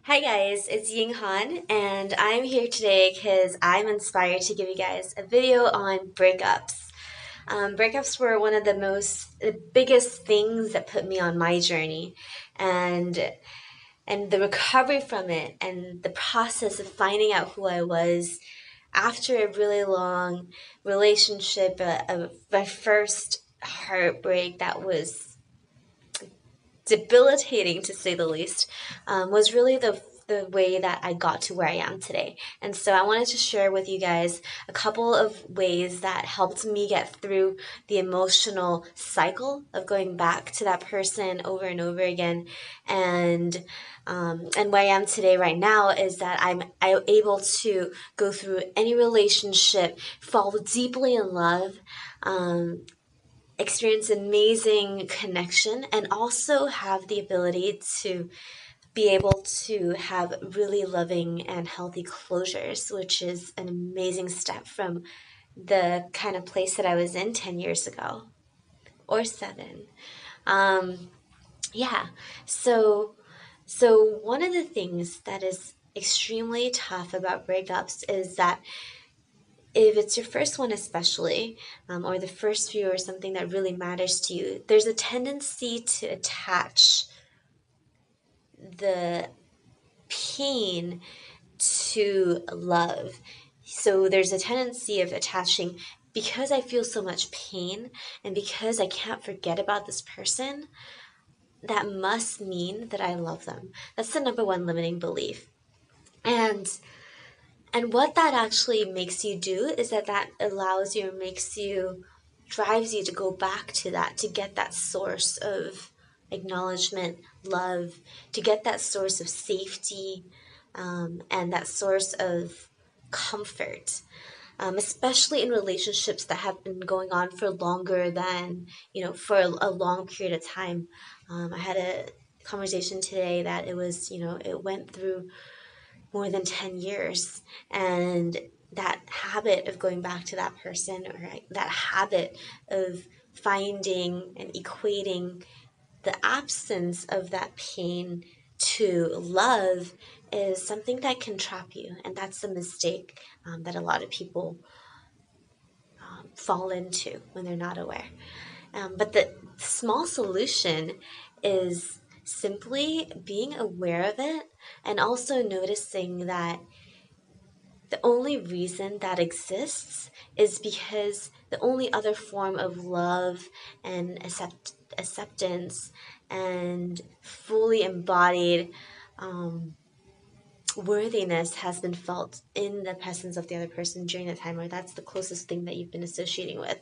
Hi guys, it's Ying Han, and I'm here today because I'm inspired to give you guys a video on breakups. Breakups were one of the biggest things that put me on my journey, and the recovery from it, and the process of finding out who I was after a really long relationship, my first heartbreak that was debilitating to say the least, was really the way that I got to where I am today. And so I wanted to share with you guys a couple of ways that helped me get through the emotional cycle of going back to that person over and over again. And where I am today right now is that I'm able to go through any relationship, fall deeply in love, experience amazing connection, and also have the ability to be able to have really loving and healthy closures, which is an amazing step from the kind of place that I was in 10 years ago or 7. Um, yeah, so one of the things that is extremely tough about breakups is that if it's your first one especially, or the first few, or something that really matters to you, there's a tendency to attach the pain to love. So there's a tendency of attaching, because I feel so much pain and because I can't forget about this person, that must mean that I love them. That's the number one limiting belief. And what that actually makes you do is that allows you, makes you, drives you to go back to that, to get that source of acknowledgement, love, to get that source of safety, and that source of comfort, especially in relationships that have been going on for longer than, for a long period of time. I had a conversation today that it went through more than 10 years. And that habit of going back to that person, or that habit of finding and equating the absence of that pain to love, is something that can trap you. And that's the mistake that a lot of people fall into when they're not aware. But the small solution is simply being aware of it, and also noticing that the only reason that exists is because the only other form of love and acceptance and fully embodied worthiness has been felt in the presence of the other person during the time, or that's the closest thing that you've been associating with.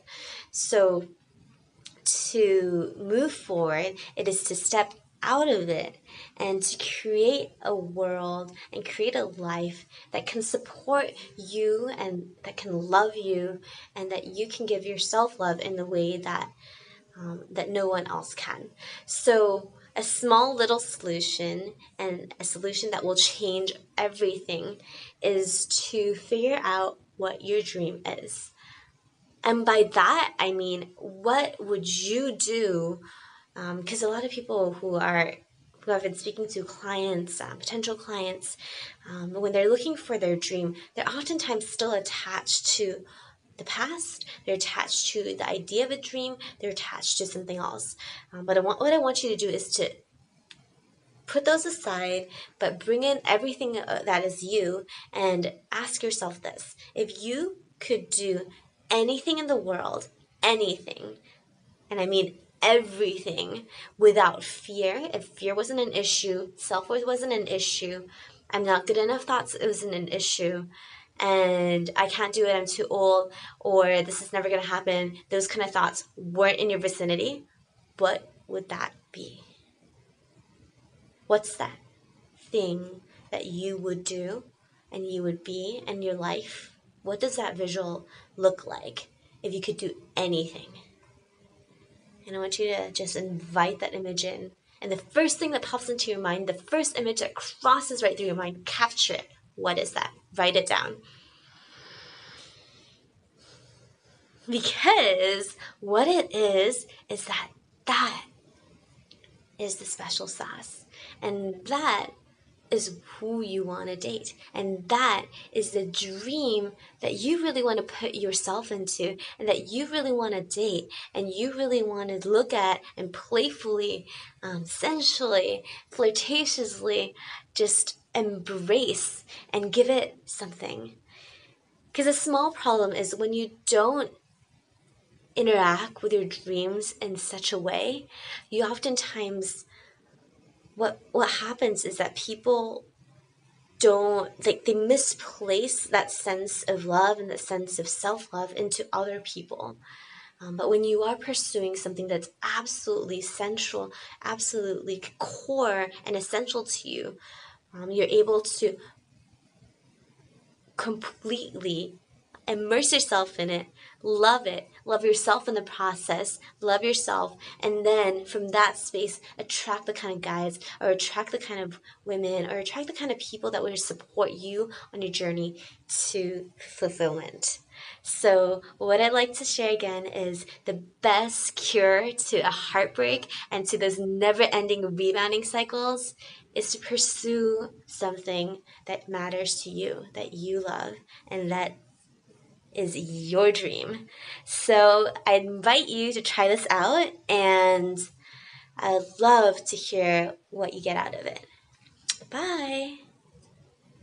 So to move forward, it is to step out of it and to create a world and create a life that can support you and that can love you, and that you can give yourself love in the way that that no one else can. So a small little solution, and a solution that will change everything, is to figure out what your dream is. And by that, I mean, what would you do? Because a lot of people who have been speaking to clients, potential clients, when they're looking for their dream, they're oftentimes still attached to the past. They're attached to the idea of a dream. They're attached to something else. But what I want you to do is to put those aside, but bring in everything that is you, and ask yourself this: if you could do anything in the world, anything, and I mean everything, without fear, if fear wasn't an issue, self-worth wasn't an issue, I'm not good enough thoughts, it wasn't an issue, and I can't do it, I'm too old, or this is never going to happen, those kind of thoughts weren't in your vicinity, what would that be? What's that thing that you would do and you would be in your life? What does that visual look like if you could do anything? And I want you to just invite that image in. And the first thing that pops into your mind, the first image that crosses right through your mind, capture it. What is that? Write it down. Because what it is that is the special sauce. And that is who you want to date. And that is the dream that you really want to put yourself into, and that you really want to date, and you really want to look at and playfully, sensually, flirtatiously just embrace and give it something. Because a small problem is when you don't interact with your dreams in such a way, you oftentimes, what happens is that people don't, like, they misplace that sense of love and that sense of self-love into other people. But when you are pursuing something that's absolutely central, absolutely core and essential to you, you're able to completely immerse yourself in it, love yourself in the process, love yourself, and then from that space, attract the kind of guys, or attract the kind of women, or attract the kind of people that will support you on your journey to fulfillment. So what I'd like to share again is the best cure to a heartbreak and to those never-ending rebounding cycles is to pursue something that matters to you, that you love, and that is your dream. So I invite you to try this out, and I'd love to hear what you get out of it. Bye.